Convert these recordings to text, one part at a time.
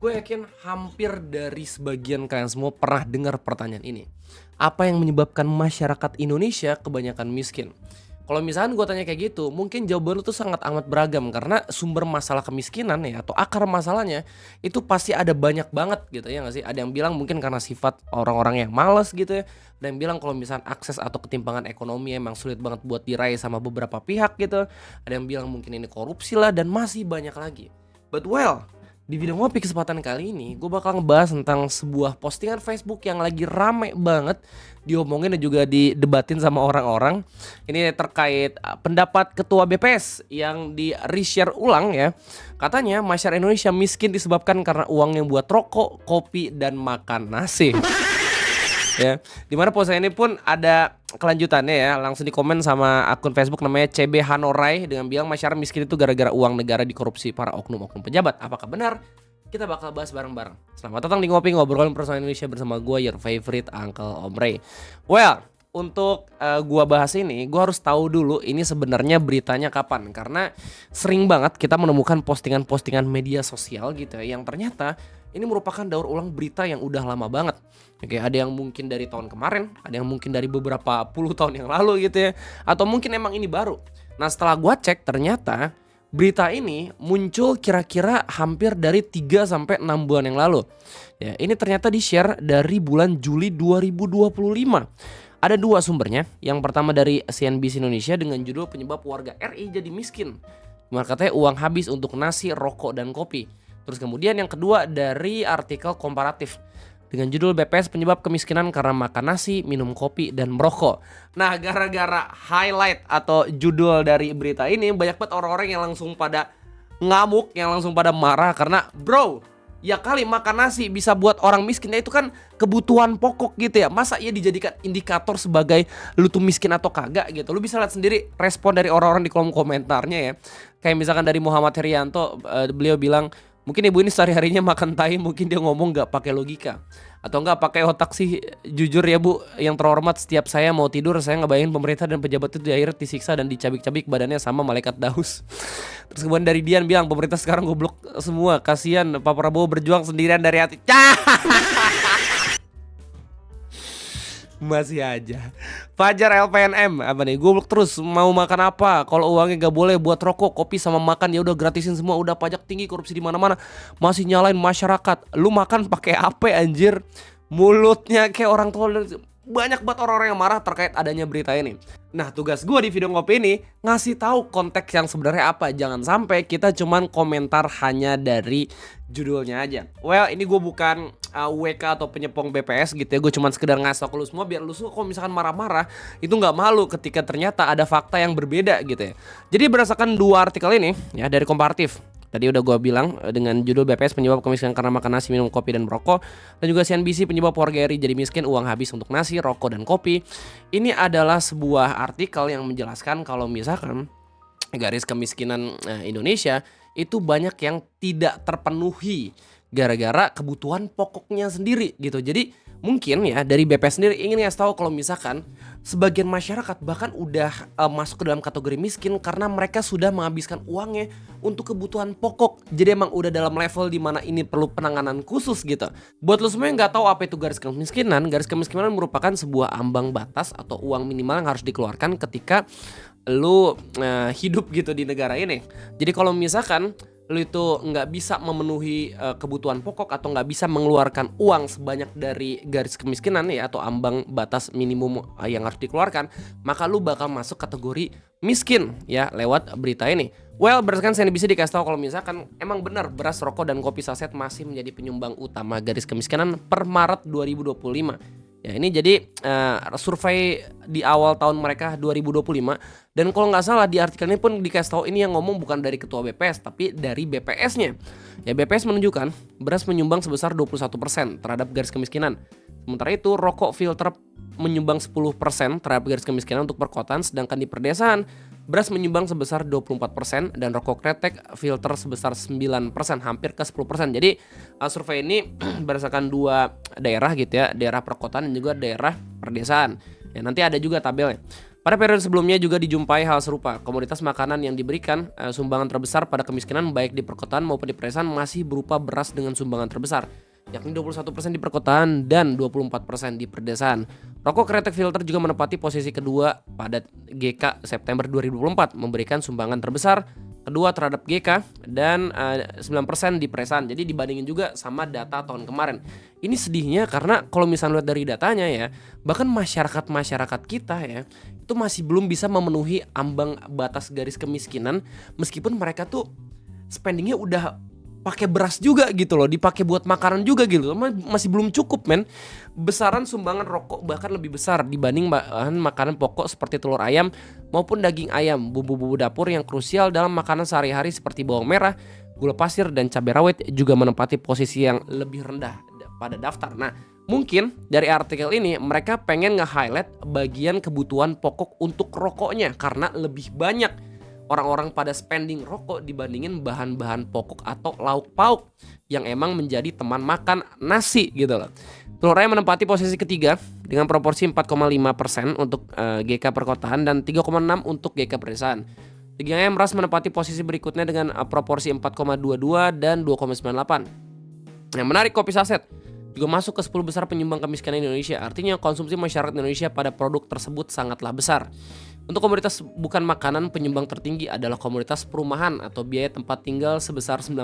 Gue yakin hampir dari sebagian kalian semua pernah dengar pertanyaan ini. Apa yang menyebabkan masyarakat Indonesia kebanyakan miskin? Kalau misalkan gue tanya kayak gitu, mungkin jawaban lu tuh sangat amat beragam karena sumber masalah kemiskinan ya atau akar masalahnya itu pasti ada banyak banget gitu ya nggak sih? Ada yang bilang mungkin karena sifat orang-orang yang malas gitu ya. Ada yang bilang kalau misalkan akses atau ketimpangan ekonomi emang sulit banget buat diraih sama beberapa pihak gitu. Ada yang bilang mungkin ini korupsi lah dan masih banyak lagi. But well, di video ngopi kesempatan kali ini gue bakal ngebahas tentang sebuah postingan Facebook yang lagi rame banget diomongin dan juga didebatin sama orang-orang. Ini terkait pendapat ketua BPS yang di reshare ulang ya. Katanya masyarakat Indonesia miskin disebabkan karena uang yang buat rokok, kopi, dan makan nasi. Ya, dimana postingan ini pun ada kelanjutannya ya, langsung di komen sama akun Facebook namanya CB Hanorai dengan bilang masyarakat miskin itu gara-gara uang negara dikorupsi para oknum-oknum pejabat. Apakah benar? Kita bakal bahas bareng-bareng. Selamat datang di Ngopi Ngobrolin Personal Indonesia bersama gue, your favorite Uncle Om Ray. Well, untuk gua bahas ini, gua harus tahu dulu ini sebenarnya beritanya kapan, karena sering banget kita menemukan postingan-postingan media sosial gitu ya, yang ternyata ini merupakan daur ulang berita yang udah lama banget. Oke, ada yang mungkin dari tahun kemarin, ada yang mungkin dari beberapa puluh tahun yang lalu gitu ya, atau mungkin emang ini baru. Nah, setelah gua cek ternyata berita ini muncul kira-kira hampir dari 3 sampai 6 bulan yang lalu. Ya, ini ternyata di-share dari bulan Juli 2025. Ada dua sumbernya. Yang pertama dari CNBC Indonesia dengan judul penyebab warga RI jadi miskin. Dimana katanya uang habis untuk nasi, rokok, dan kopi. Terus kemudian yang kedua dari artikel komparatif dengan judul BPS penyebab kemiskinan karena makan nasi, minum kopi, dan merokok. Nah, gara-gara highlight atau judul dari berita ini banyak banget orang-orang yang langsung pada ngamuk, yang langsung pada marah karena bro, ya kali makan nasi bisa buat orang miskin, ya itu kan kebutuhan pokok gitu ya. Masa ia dijadikan indikator sebagai lu tuh miskin atau kagak gitu. Lu bisa lihat sendiri respon dari orang-orang di kolom komentarnya ya. Kayak misalkan dari Muhammad Herianto, beliau bilang mungkin ibu ini sehari-harinya makan tai, mungkin dia ngomong gak pakai logika atau nggak pakai otak sih. Jujur ya bu, yang terhormat, setiap saya mau tidur saya ngebayangin pemerintah dan pejabat itu di akhir disiksa dan dicabik-cabik badannya sama malaikat Daus. Terus kemudian dari Dian bilang pemerintah sekarang goblok semua, kasihan Pak Prabowo berjuang sendirian dari hati. Masih aja. Fajar LPNM apa nih, goblok terus mau makan apa kalau uangnya gak boleh buat rokok, kopi sama makan, ya udah gratisin semua, udah pajak tinggi, korupsi di mana-mana, masih nyalain masyarakat. Lu makan pakai apa anjir? Mulutnya kayak orang tua. Banyak banget orang-orang yang marah terkait adanya berita ini. Nah, tugas gue di video ngopi ini ngasih tahu konteks yang sebenarnya apa. Jangan sampai kita cuman komentar hanya dari judulnya aja. Well, ini gue bukan WK atau penyepong BPS gitu ya. Gue cuman sekedar ngasih tau ke lu semua biar lu semua kalau misalkan marah-marah itu nggak malu ketika ternyata ada fakta yang berbeda gitu ya. Jadi berdasarkan dua artikel ini ya dari komparatif. Tadi udah gue bilang dengan judul BPS penyebab kemiskinan karena makan nasi, minum kopi, dan merokok. Dan juga CNBC penyebab warga RI jadi miskin, uang habis untuk nasi, rokok, dan kopi. Ini adalah sebuah artikel yang menjelaskan kalau misalkan garis kemiskinan Indonesia itu banyak yang tidak terpenuhi gara-gara kebutuhan pokoknya sendiri gitu. Jadi mungkin ya dari BPS sendiri ingin ngasih tahu kalau misalkan sebagian masyarakat bahkan udah masuk ke dalam kategori miskin karena mereka sudah menghabiskan uangnya untuk kebutuhan pokok. Jadi emang udah dalam level dimana ini perlu penanganan khusus gitu. Buat lo semua yang nggak tahu apa itu garis kemiskinan merupakan sebuah ambang batas atau uang minimal yang harus dikeluarkan ketika lu hidup gitu di negara ini. Jadi kalau misalkan lu itu nggak bisa memenuhi kebutuhan pokok atau nggak bisa mengeluarkan uang sebanyak dari garis kemiskinan ya atau ambang batas minimum yang harus dikeluarkan, maka lu bakal masuk kategori miskin ya lewat berita ini. Well, berdasarkan CNBC dikasih tahu kalau misalkan emang benar beras, rokok, dan kopi saset masih menjadi penyumbang utama garis kemiskinan per Maret 2025. Ya, ini jadi survei di awal tahun mereka 2025. Dan kalau nggak salah di artikel ini pun dikasih tahu ini yang ngomong bukan dari ketua BPS tapi dari BPS-nya. Ya, BPS menunjukkan beras menyumbang sebesar 21% terhadap garis kemiskinan. Sementara itu rokok filter menyumbang 10% terhadap garis kemiskinan untuk perkotaan, sedangkan di perdesaan beras menyumbang sebesar 24% dan rokok kretek filter sebesar 9%, hampir ke 10%. Jadi survei ini berdasarkan dua daerah gitu ya, daerah perkotaan dan juga daerah perdesaan. Ya, nanti ada juga tabelnya. Pada periode sebelumnya juga dijumpai hal serupa. Komoditas makanan yang diberikan sumbangan terbesar pada kemiskinan baik di perkotaan maupun di pedesaan masih berupa beras dengan sumbangan terbesar, yakni 21% di perkotaan dan 24% di pedesaan. Rokok kretek filter juga menempati posisi kedua pada GK September 2024, memberikan sumbangan terbesar kedua terhadap GK dan 9% di pedesaan. Jadi dibandingin juga sama data tahun kemarin. Ini sedihnya karena kalau misalnya lihat dari datanya ya, bahkan masyarakat kita ya itu masih belum bisa memenuhi ambang batas garis kemiskinan, meskipun mereka tuh spendingnya udah pakai beras juga gitu loh, dipakai buat makanan juga gitu, masih belum cukup men. Besaran sumbangan rokok bahkan lebih besar dibanding bahan makanan pokok seperti telur ayam maupun daging ayam, bumbu-bumbu dapur yang krusial dalam makanan sehari-hari seperti bawang merah, gula pasir dan cabai rawit juga menempati posisi yang lebih rendah pada daftar. Nah, mungkin dari artikel ini mereka pengen nge-highlight bagian kebutuhan pokok untuk rokoknya karena lebih banyak orang-orang pada spending rokok dibandingin bahan-bahan pokok atau lauk pauk yang emang menjadi teman makan nasi gitu loh. Telur ayam menempati posisi ketiga dengan proporsi 4,5% untuk GK perkotaan dan 3,6 untuk GK pedesaan. Daging ayam ras menempati posisi berikutnya dengan proporsi 4,22 dan 2,98. Yang menarik, kopi saset juga masuk ke 10 besar penyumbang kemiskinan Indonesia. Artinya konsumsi masyarakat Indonesia pada produk tersebut sangatlah besar. Untuk komoditas bukan makanan, penyumbang tertinggi adalah komoditas perumahan atau biaya tempat tinggal sebesar 9%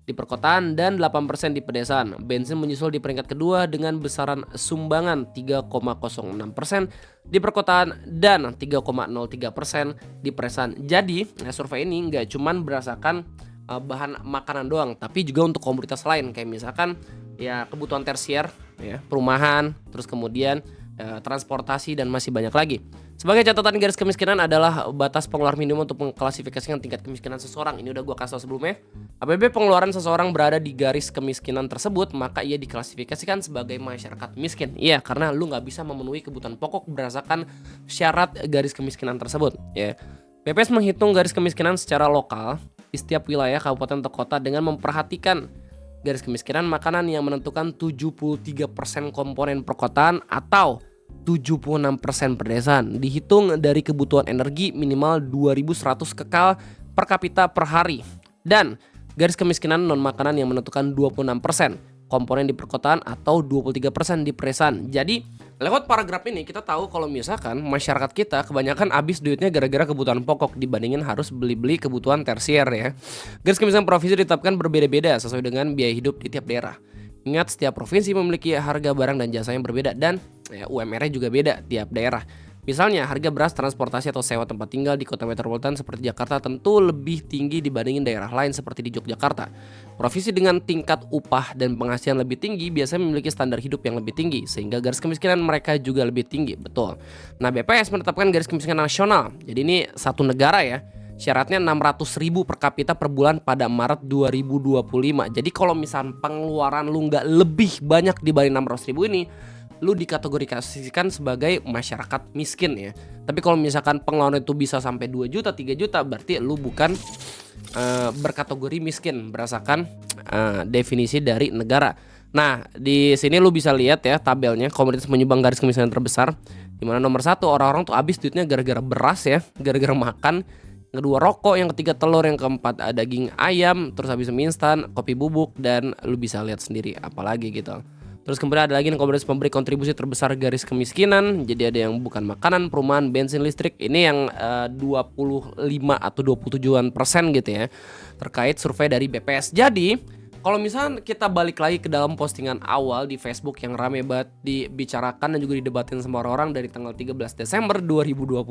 di perkotaan dan 8% di pedesaan. Bensin menyusul di peringkat kedua dengan besaran sumbangan 3,06% di perkotaan dan 3,03% di pedesaan. Jadi, survei ini nggak cuman berdasarkan bahan makanan doang, tapi juga untuk komoditas lain kayak misalkan ya kebutuhan tersier, ya perumahan, terus kemudian transportasi dan masih banyak lagi. Sebagai catatan, garis kemiskinan adalah batas pengeluaran minimum untuk mengklasifikasikan tingkat kemiskinan seseorang. Ini udah gue kasih tau sebelumnya. Apabila pengeluaran seseorang berada di garis kemiskinan tersebut, maka ia diklasifikasikan sebagai masyarakat miskin. Iya, karena lu nggak bisa memenuhi kebutuhan pokok berdasarkan syarat garis kemiskinan tersebut. Ya, BPS menghitung garis kemiskinan secara lokal di setiap wilayah kabupaten atau kota dengan memperhatikan garis kemiskinan makanan yang menentukan 73% komponen perkotaan atau 76% pedesaan. Dihitung dari kebutuhan energi minimal 2.100 kekal per kapita per hari. Dan garis kemiskinan non makanan yang menentukan 26% komponen di perkotaan atau 23% di pedesaan. Jadi lewat paragraf ini kita tahu kalau misalkan masyarakat kita kebanyakan habis duitnya gara-gara kebutuhan pokok dibandingin harus beli-beli kebutuhan tersier ya. Garis kemiskinan provinsi ditetapkan berbeda-beda sesuai dengan biaya hidup di tiap daerah. Ingat, setiap provinsi memiliki harga barang dan jasa yang berbeda dan UMR-nya juga beda tiap daerah. Misalnya harga beras, transportasi atau sewa tempat tinggal di kota metropolitan seperti Jakarta tentu lebih tinggi dibandingin daerah lain seperti di Yogyakarta. Provinsi dengan tingkat upah dan penghasilan lebih tinggi biasanya memiliki standar hidup yang lebih tinggi sehingga garis kemiskinan mereka juga lebih tinggi. Betul. Nah, BPS menetapkan garis kemiskinan nasional. Jadi ini satu negara ya. Syaratnya 600.000 per kapita per bulan pada Maret 2025. Jadi kalau misalnya pengeluaran lu nggak lebih banyak dibanding 600.000 ini, lu dikategorikan sebagai masyarakat miskin ya. Tapi kalau misalkan pengeluaran itu bisa sampai 2 juta, 3 juta, berarti lu bukan berkategori miskin berdasarkan definisi dari negara. Nah, di sini lu bisa lihat ya tabelnya komoditas menyumbang garis kemiskinan terbesar. Di mana nomor 1 orang-orang tuh habis duitnya gara-gara beras ya, gara-gara makan. Kedua rokok, yang ketiga telur, yang keempat daging ayam, terus habis mie instan, kopi bubuk, dan lu bisa lihat sendiri apalagi gitu. Terus kemudian ada lagi komoditas pemberi kontribusi terbesar garis kemiskinan. Jadi ada yang bukan makanan, perumahan, bensin, listrik. Ini yang 25 atau 27% gitu ya, terkait survei dari BPS. Jadi kalau misalnya kita balik lagi ke dalam postingan awal di Facebook yang rame banget dibicarakan dan juga didebatin sama orang-orang dari tanggal 13 Desember 2025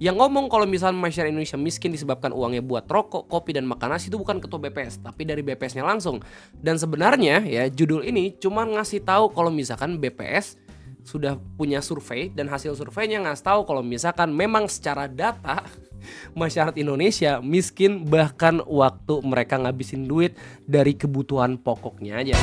yang ngomong kalau misalnya masyarakat Indonesia miskin disebabkan uangnya buat rokok, kopi, dan makan nasi, itu bukan ketua BPS tapi dari BPS-nya langsung. Dan sebenarnya ya judul ini cuma ngasih tahu kalau misalkan BPS sudah punya survei dan hasil surveinya ngasih tahu kalau misalkan memang secara data masyarakat Indonesia miskin bahkan waktu mereka ngabisin duit dari kebutuhan pokoknya aja.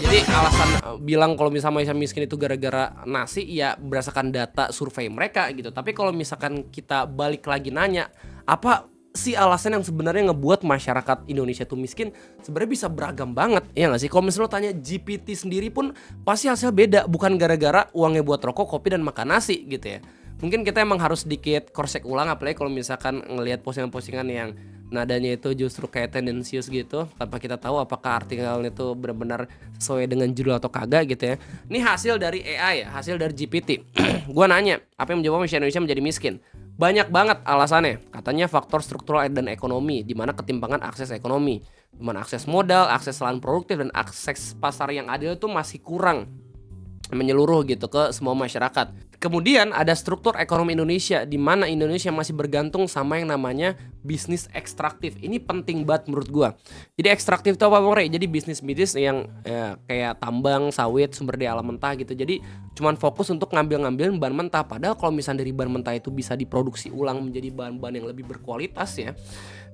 Jadi alasan bilang kalau misalnya manusia miskin itu gara-gara nasi ya berdasarkan data survei mereka gitu. Tapi kalau misalkan kita balik lagi nanya apa sih alasan yang sebenarnya ngebuat masyarakat Indonesia tuh miskin sebenarnya bisa beragam banget, ya nggak sih? Kalau misalnya lo tanya GPT sendiri pun pasti hasilnya beda, bukan gara-gara uangnya buat rokok, kopi, dan makan nasi gitu ya. Mungkin kita emang harus sedikit cross check ulang, apalagi kalau misalkan ngelihat postingan-postingan yang nadanya itu justru kayak tendensius gitu, tanpa kita tahu apakah artikelnya itu benar-benar sesuai dengan judul atau kagak gitu ya. Ini hasil dari AI ya, hasil dari GPT. Gua nanya, apa yang menjadikan masyarakat Indonesia menjadi miskin? Banyak banget alasannya. Katanya faktor struktural dan ekonomi, di mana ketimpangan akses ekonomi, di mana akses modal, akses lahan produktif, dan akses pasar yang adil itu masih kurang menyeluruh gitu ke semua masyarakat. Kemudian ada struktur ekonomi Indonesia, di mana Indonesia masih bergantung sama yang namanya bisnis ekstraktif. Ini penting banget menurut gua. Jadi ekstraktif itu apa, Bang Rey? Jadi bisnis-bisnis yang kayak tambang, sawit, sumber daya alam mentah gitu. Jadi cuman fokus untuk ngambil-ngambilin bahan mentah. Padahal kalau misalnya dari bahan mentah itu bisa diproduksi ulang menjadi bahan-bahan yang lebih berkualitas ya.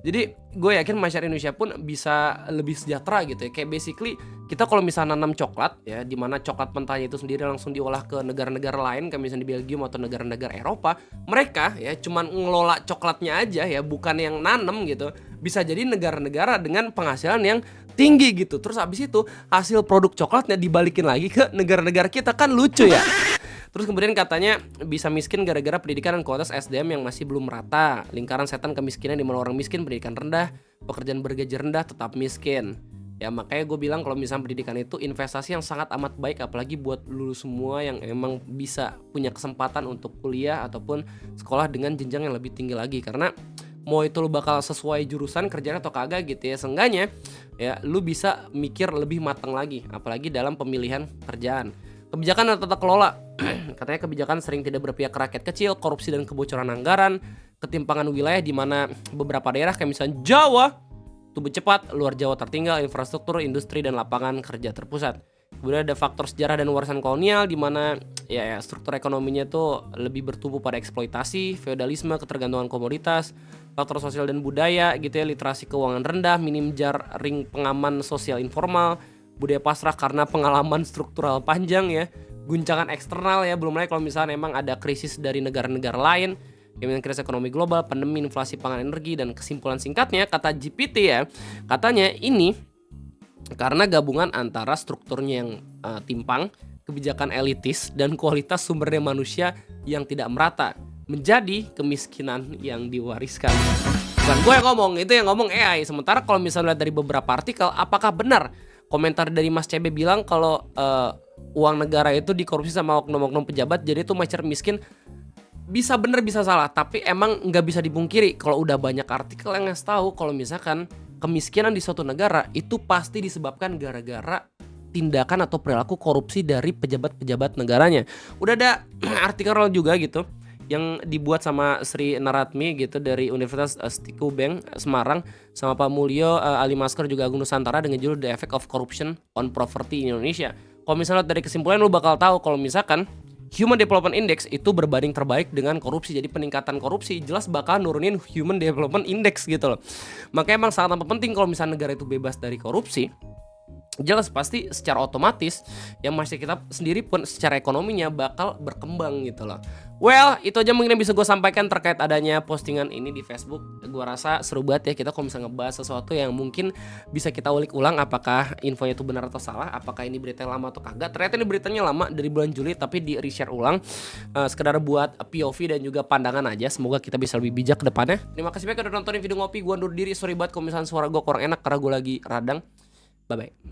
Jadi gue yakin masyarakat Indonesia pun bisa lebih sejahtera gitu ya. Kayak basically kita kalau misalnya nanam coklat ya, dimana coklat mentahnya itu sendiri langsung diolah ke negara-negara lain, kayak misalnya di Belgium atau negara-negara Eropa, mereka ya cuman ngelola coklatnya aja ya, bukan yang nanem gitu. Bisa jadi negara-negara dengan penghasilan yang tinggi gitu. Terus abis itu hasil produk coklatnya dibalikin lagi ke negara-negara kita, kan lucu ya. Terus kemudian katanya bisa miskin gara-gara pendidikan dan kualitas SDM yang masih belum merata. Lingkaran setan kemiskinan di mana orang miskin, pendidikan rendah, pekerjaan bergaji rendah, tetap miskin. Ya makanya gue bilang kalau misalnya pendidikan itu investasi yang sangat amat baik, apalagi buat lulus semua yang emang bisa punya kesempatan untuk kuliah ataupun sekolah dengan jenjang yang lebih tinggi lagi. Karena mau itu lu bakal sesuai jurusan kerjaan atau kagak gitu ya, seenggaknya ya lu bisa mikir lebih matang lagi, apalagi dalam pemilihan kerjaan. Kebijakan dan tata kelola. Katanya kebijakan sering tidak berpihak ke rakyat kecil, korupsi dan kebocoran anggaran, ketimpangan wilayah di mana beberapa daerah kayak misalnya Jawa tumbuh cepat, luar Jawa tertinggal, infrastruktur, industri, dan lapangan kerja terpusat. Kemudian ada faktor sejarah dan warisan kolonial di mana ya struktur ekonominya itu lebih bertumbuh pada eksploitasi, feodalisme, ketergantungan komoditas, faktor sosial dan budaya gitu ya, literasi keuangan rendah, minim jaring pengaman sosial informal, budaya pasrah karena pengalaman struktural panjang ya, guncangan eksternal ya, belum lagi kalau misalnya emang ada krisis dari negara-negara lain, yang krisis ekonomi global, pandemi, inflasi pangan, energi. Dan kesimpulan singkatnya kata GPT ya, katanya ini karena gabungan antara strukturnya yang timpang, kebijakan elitis, dan kualitas sumber daya manusia yang tidak merata, menjadi kemiskinan yang diwariskan. Bukan gue yang ngomong, itu yang ngomong AI. Sementara kalau misalnya lihat dari beberapa artikel, apakah benar komentar dari Mas CB bilang kalau uang negara itu dikorupsi sama oknum-oknum pejabat, jadi itu masyarakat miskin? Bisa bener bisa salah, tapi emang nggak bisa dipungkiri kalau udah banyak artikel yang ngasih tahu kalau misalkan kemiskinan di suatu negara itu pasti disebabkan gara-gara tindakan atau perilaku korupsi dari pejabat-pejabat negaranya. Udah ada artikel juga gitu yang dibuat sama Sri Naratmi gitu dari Universitas Stiku Bank Semarang, sama Pak Mulyo Ali Masker juga Agung Nusantara, dengan judul The Effect of Corruption on Poverty in Indonesia. Kalau misalnya dari kesimpulan lu bakal tahu kalau misalkan Human Development Index itu berbanding terbalik dengan korupsi. Jadi peningkatan korupsi jelas bakal nurunin Human Development Index gitu loh. Makanya emang sangat penting kalau misalnya negara itu bebas dari korupsi. Jelas pasti secara otomatis yang masih kita sendiri pun secara ekonominya bakal berkembang gitu loh. Well, itu aja mungkin yang bisa gue sampaikan terkait adanya postingan ini di Facebook. Gue rasa seru banget ya kita kalau misalnya ngebahas sesuatu yang mungkin bisa kita ulik ulang apakah infonya itu benar atau salah, apakah ini berita yang lama atau kagak. Ternyata ini beritanya lama dari bulan Juli tapi di reshare ulang, sekedar buat POV dan juga pandangan aja. Semoga kita bisa lebih bijak ke depannya. Terima kasih banyak udah nontonin video ngopi. Gue undur diri, sorry banget kalau misalnya suara gue kurang enak karena gue lagi radang. Bye bye.